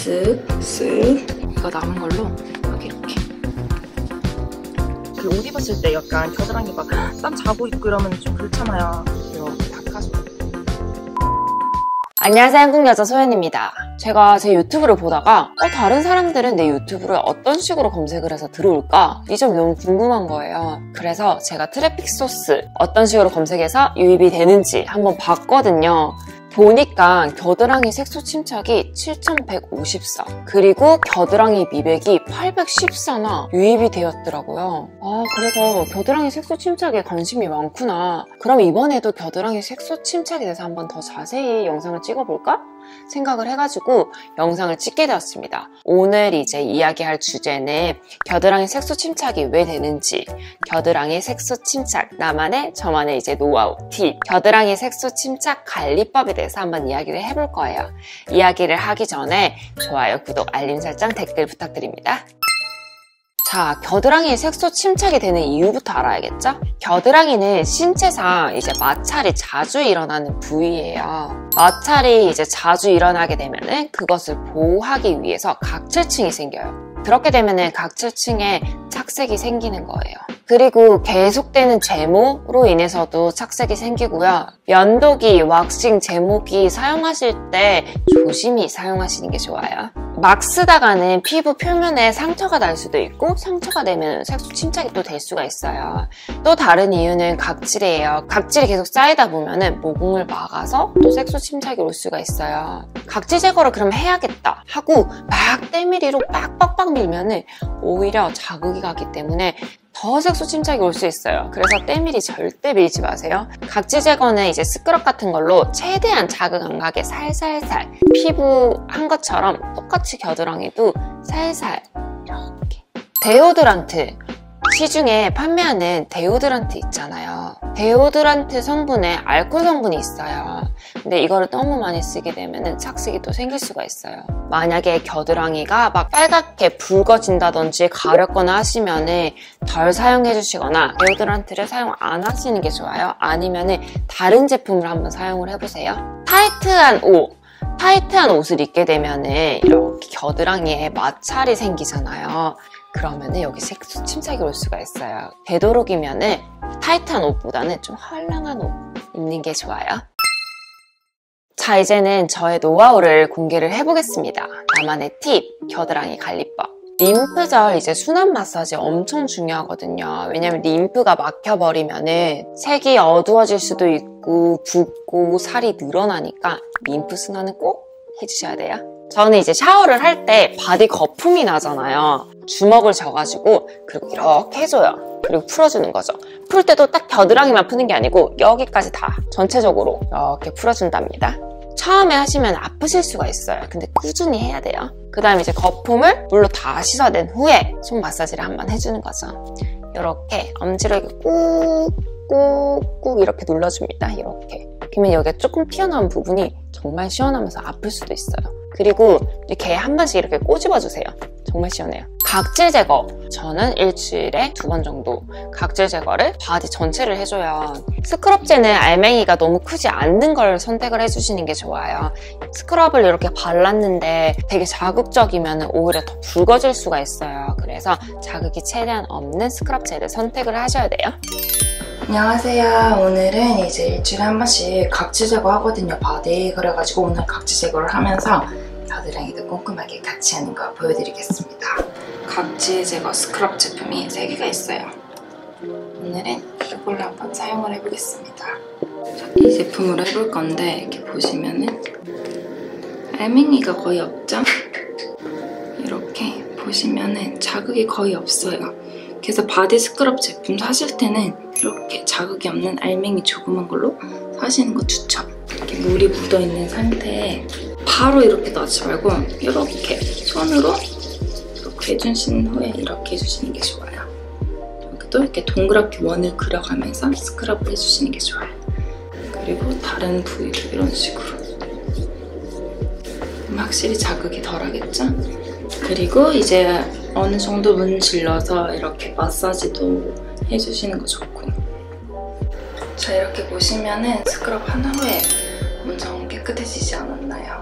쓱쓱 이거 남은 걸로 막 이렇게 그 옷 입었을 때 약간 겨드랑이 막 땀 자고 있고 이러면 좀 그렇잖아요. 이렇게 닦아줘. 안녕하세요, 한국여자 소연입니다. 제가 제 유튜브를 보다가 다른 사람들은 내 유튜브를 어떤 식으로 검색을 해서 들어올까? 이 점이 너무 궁금한 거예요. 그래서 제가 트래픽 소스 어떤 식으로 검색해서 유입이 되는지 한번 봤거든요. 보니까 겨드랑이 색소 침착이 7154 그리고 겨드랑이 미백이 814나 유입이 되었더라고요. 그래서 겨드랑이 색소 침착에 관심이 많구나. 그럼 이번에도 겨드랑이 색소 침착에 대해서 한번 더 자세히 영상을 찍어볼까? 생각을 해가지고 영상을 찍게 되었습니다. 오늘 이제 이야기할 주제는 겨드랑이 색소 침착이 왜 되는지, 겨드랑이 색소 침착 나만의 저만의 이제 노하우, 팁, 겨드랑이 색소 침착 관리법에 대해서 한번 이야기를 해볼 거예요. 이야기를 하기 전에 좋아요, 구독, 알림 설정, 댓글 부탁드립니다. 자, 겨드랑이 색소 침착이 되는 이유부터 알아야겠죠? 겨드랑이는 신체상 이제 마찰이 자주 일어나는 부위예요. 마찰이 이제 자주 일어나게 되면은 그것을 보호하기 위해서 각질층이 생겨요. 그렇게 되면은 각질층에 착색이 생기는 거예요. 그리고 계속되는 제모로 인해서도 착색이 생기고요. 면도기, 왁싱, 제모기 사용하실 때 조심히 사용하시는 게 좋아요. 막 쓰다가는 피부 표면에 상처가 날 수도 있고 상처가 되면 색소 침착이 또 될 수가 있어요. 또 다른 이유는 각질이에요. 각질이 계속 쌓이다 보면은 모공을 막아서 또 색소 침착이 올 수가 있어요. 각질 제거를 그럼 해야겠다 하고 막 때밀이로 빡빡빡 밀면은 오히려 자극이 가기 때문에 더 색소 침착이 올 수 있어요. 그래서 때밀이 절대 밀지 마세요. 각질 제거는 이제 스크럽 같은 걸로 최대한 자극 안 가게 살살살 피부 한 것처럼 똑같이 겨드랑이도 살살 이렇게. 데오드란트, 시중에 판매하는 데오드란트 있잖아요. 데오드란트 성분에 알코올 성분이 있어요. 근데 이거를 너무 많이 쓰게 되면 착색이 또 생길 수가 있어요. 만약에 겨드랑이가 막 빨갛게 붉어진다든지 가렵거나 하시면은 덜 사용해 주시거나 데오드란트를 사용 안 하시는 게 좋아요. 아니면은 다른 제품을 한번 사용을 해보세요. 타이트한 옷을 입게 되면은 이렇게 겨드랑이에 마찰이 생기잖아요. 그러면은 여기 색소 침착이 올 수가 있어요. 되도록이면은 타이트한 옷보다는 좀 헐렁한 옷 입는 게 좋아요. 자, 이제는 저의 노하우를 공개를 해보겠습니다. 나만의 팁, 겨드랑이 관리법. 림프절 이제 순환 마사지 엄청 중요하거든요. 왜냐면 림프가 막혀버리면은 색이 어두워질 수도 있고 붓고 살이 늘어나니까 림프 순환은 꼭 해주셔야 돼요. 저는 이제 샤워를 할 때 바디 거품이 나잖아요. 주먹을 져가지고 그리고 이렇게 해줘요. 그리고 풀어주는 거죠. 풀 때도 딱 겨드랑이만 푸는 게 아니고 여기까지 다 전체적으로 이렇게 풀어준답니다. 처음에 하시면 아프실 수가 있어요. 근데 꾸준히 해야 돼요. 그 다음에 이제 거품을 물로 다 씻어낸 후에 손 마사지를 한번 해주는 거죠. 이렇게 엄지로 이렇게 꾹꾹꾹 이렇게 눌러줍니다. 이렇게. 그러면 여기가 조금 튀어나온 부분이 정말 시원하면서 아플 수도 있어요. 그리고 이렇게 한 번씩 이렇게 꼬집어주세요. 정말 시원해요. 각질 제거. 저는 일주일에 2번 정도 각질 제거를 바디 전체를 해줘요. 스크럽제는 알맹이가 너무 크지 않는 걸 선택을 해주시는 게 좋아요. 스크럽을 이렇게 발랐는데 되게 자극적이면 오히려 더 붉어질 수가 있어요. 그래서 자극이 최대한 없는 스크럽제를 선택을 하셔야 돼요. 안녕하세요. 오늘은 이제 일주일에 한 번씩 각질 제거 하거든요, 바디. 그래가지고 오늘 각질 제거를 하면서 겨드랑이도 꼼꼼하게 같이 하는 거 보여드리겠습니다. 각질 제거 스크럽 제품이 3개가 있어요. 오늘은 이걸로 한번 사용을 해보겠습니다. 이 제품으로 해볼 건데 이렇게 보시면은 알맹이가 거의 없죠? 이렇게 보시면은 자극이 거의 없어요. 그래서 바디 스크럽 제품 사실 때는 이렇게 자극이 없는 알맹이 조그만 걸로 사시는 거 추천. 이렇게 물이 묻어있는 상태에 바로 이렇게 넣지 말고 이렇게 손으로 이렇게 해주신 후에 이렇게 해주시는 게 좋아요. 여기도 이렇게 동그랗게 원을 그려가면서 스크럽을 해주시는 게 좋아요. 그리고 다른 부위도 이런 식으로. 확실히 자극이 덜하겠죠? 그리고 이제 어느 정도 문질러서 이렇게 마사지도 해주시는 거 좋고. 자, 이렇게 보시면은 스크럽 한 후에 엄청 깨끗해지지 않았나요?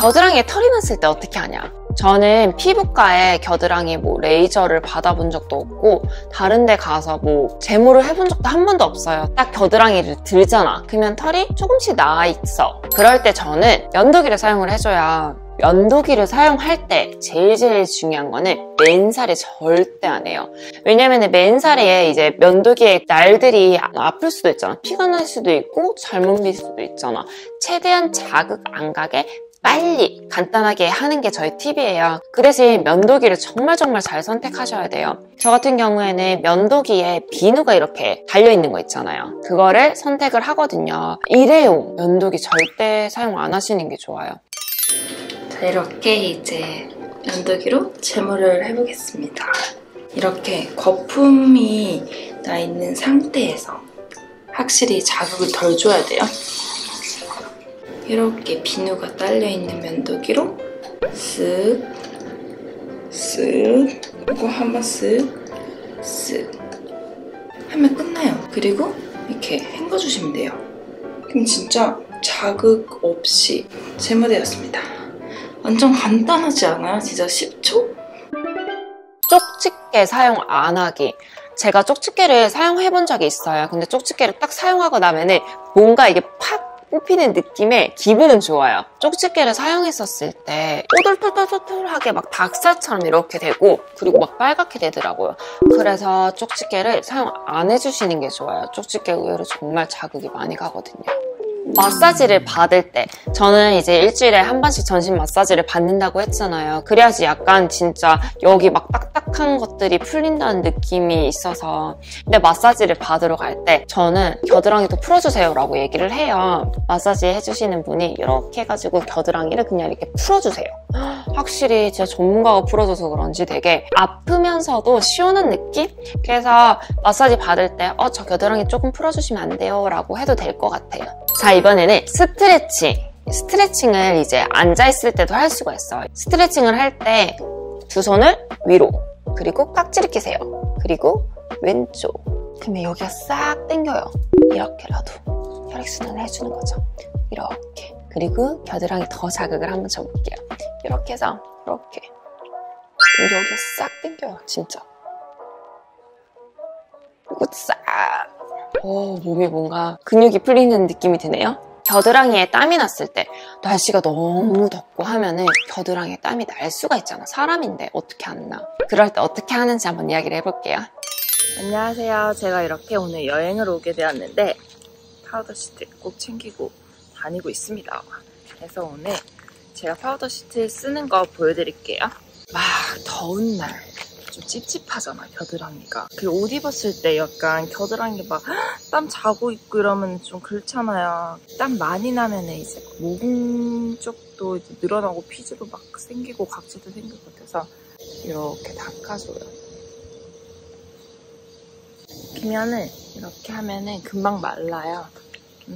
겨드랑이에 털이 났을 때 어떻게 하냐? 저는 피부과에 겨드랑이 뭐 레이저를 받아본 적도 없고 다른 데 가서 뭐 제모를 해본 적도 한 번도 없어요. 딱 겨드랑이를 들잖아. 그러면 털이 조금씩 나와 있어. 그럴 때 저는 면도기를 사용을 해줘야 면도기를 사용할 때 제일 중요한 거는 맨살에 절대 안 해요. 왜냐면 맨살에 이제 면도기에 날들이 아플 수도 있잖아. 피가 날 수도 있고 잘못 밀 수도 있잖아. 최대한 자극 안 가게 빨리 간단하게 하는 게 저희 팁이에요. 그 대신 면도기를 정말 잘 선택하셔야 돼요. 저 같은 경우에는 면도기에 비누가 이렇게 달려있는 거 있잖아요. 그거를 선택을 하거든요. 일회용 면도기 절대 사용 안 하시는 게 좋아요. 자, 이렇게 이제 면도기로 제모를 해보겠습니다. 이렇게 거품이 나 있는 상태에서 확실히 자극을 덜 줘야 돼요. 이렇게 비누가 딸려있는 면도기로 쓱 이거 한번 쓱 하면 끝나요. 그리고 이렇게 헹궈주시면 돼요. 그럼 진짜 자극 없이 제모되었습니다. 완전 간단하지 않아요? 진짜 10초? 쪽집게 사용 안 하기. 제가 쪽집게를 사용해본 적이 있어요. 근데 쪽집게를 딱 사용하고 나면은 뭔가 이게 팍 뽑히는 느낌에 기분은 좋아요. 쪽집게를 사용했었을 때 오돌토돌토돌하게 막 닭살처럼 이렇게 되고 그리고 막 빨갛게 되더라고요. 그래서 쪽집게를 사용 안 해주시는 게 좋아요. 쪽집게 의외로 정말 자극이 많이 가거든요. 마사지를 받을 때 저는 이제 일주일에 한 번씩 전신 마사지를 받는다고 했잖아요. 그래야지 약간 진짜 여기 막 딱딱한 것들이 풀린다는 느낌이 있어서. 근데 마사지를 받으러 갈 때 저는 겨드랑이도 풀어주세요 라고 얘기를 해요. 마사지 해주시는 분이 이렇게 해가지고 겨드랑이를 그냥 이렇게 풀어주세요. 확실히 진짜 전문가가 풀어줘서 그런지 되게 아프면서도 시원한 느낌? 그래서 마사지 받을 때 저 겨드랑이 조금 풀어주시면 안 돼요? 라고 해도 될 것 같아요. 자, 이번에는 스트레칭. 스트레칭을 이제 앉아있을 때도 할 수가 있어요. 스트레칭을 할 때 두 손을 위로, 그리고 깍지를 끼세요. 그리고 왼쪽. 그러면 여기가 싹 당겨요. 이렇게라도 혈액순환을 해주는 거죠. 이렇게. 그리고 겨드랑이 더 자극을 한번 줘볼게요. 이렇게 해서 이렇게. 그럼 여기가 싹 당겨요. 진짜. 그리고 싹. 몸이 뭔가 근육이 풀리는 느낌이 드네요. 겨드랑이에 땀이 났을 때 날씨가 너무 덥고 하면은 겨드랑이에 땀이 날 수가 있잖아. 사람인데 어떻게 안 나? 그럴 때 어떻게 하는지 한번 이야기를 해볼게요. 안녕하세요. 제가 이렇게 오늘 여행을 오게 되었는데 파우더 시트 꼭 챙기고 다니고 있습니다. 그래서 오늘 제가 파우더 시트 쓰는 거 보여드릴게요. 막 더운 날 좀 찝찝하잖아, 겨드랑이가. 그리고 옷 입었을 때 약간 겨드랑이 막 땀 자고 있고 이러면 좀 그렇잖아요. 땀 많이 나면 이제 모공 쪽도 이제 늘어나고 피지도 막 생기고 각질도 생길 것 같아서 이렇게 닦아줘요. 그러면은 이렇게 하면은 금방 말라요.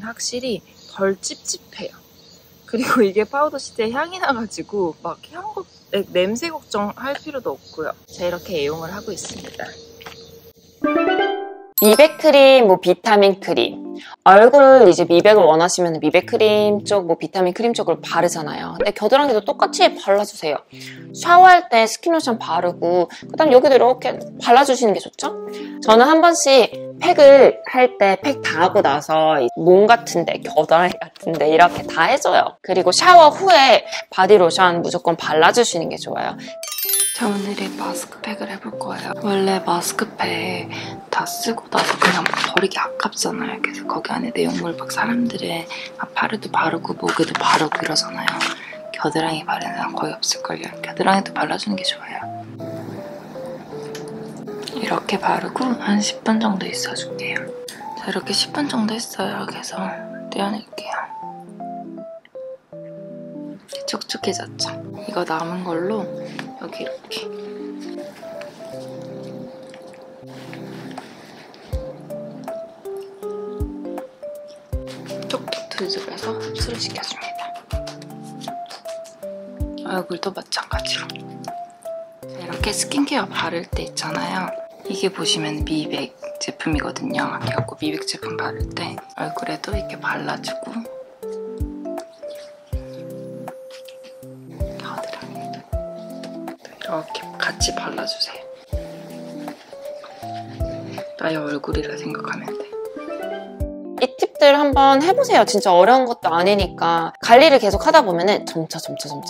확실히 덜 찝찝해요. 그리고 이게 파우더 시트에 향이 나가지고 막 냄새 걱정할 필요도 없고요. 제가 이렇게 애용을 하고 있습니다. 미백 크림, 비타민 크림. 얼굴 이제 미백을 원하시면 미백 크림 쪽, 비타민 크림 쪽을 바르잖아요. 근데 겨드랑이도 똑같이 발라주세요. 샤워할 때 스킨로션 바르고, 그 다음 여기도 이렇게 발라주시는 게 좋죠? 저는 한 번씩 팩을 할 때 팩 다 하고 나서 몸 같은데, 겨드랑이 같은데 이렇게 다 해줘요. 그리고 샤워 후에 바디로션 무조건 발라주시는 게 좋아요. 자, 오늘은 마스크팩을 해볼 거예요. 원래 마스크팩 다 쓰고 나서 그냥 버리기 아깝잖아요. 그래서 거기 안에 내용물 막 사람들은 팔에도 바르고 목에도 바르고 이러잖아요. 겨드랑이 바르는 사람 거의 없을걸요. 겨드랑이도 발라주는 게 좋아요. 이렇게 바르고 한 10분 정도 있어줄게요. 자, 이렇게 10분 정도 했어요. 그래서 떼어낼게요. 촉촉해졌죠? 이거 남은 걸로 여기 이렇게 톡톡 두드려서 흡수를 시켜줍니다. 얼굴도 마찬가지로. 이렇게 스킨케어 바를 때 있잖아요. 이게 보시면 미백 제품이거든요. 그래갖고 미백 제품 바를 때 얼굴에도 이렇게 발라주고 이렇게 같이 발라주세요. 나의 얼굴이라 생각하면 돼. 이 팁들 한번 해보세요. 진짜 어려운 것도 아니니까. 관리를 계속 하다 보면은 점차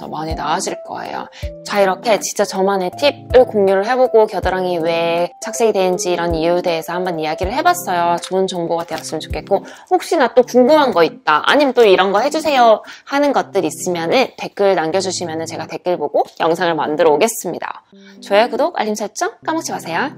많이 나아질 거예요. 자, 이렇게 진짜 저만의 팁을 공유를 해보고 겨드랑이 왜 착색이 되는지 이런 이유에 대해서 한번 이야기를 해봤어요. 좋은 정보가 되었으면 좋겠고, 혹시나 또 궁금한 거 있다, 아니면 또 이런 거 해주세요 하는 것들 있으면은 댓글 남겨주시면은 제가 댓글 보고 영상을 만들어 오겠습니다. 좋아요, 구독, 알림 설정 까먹지 마세요.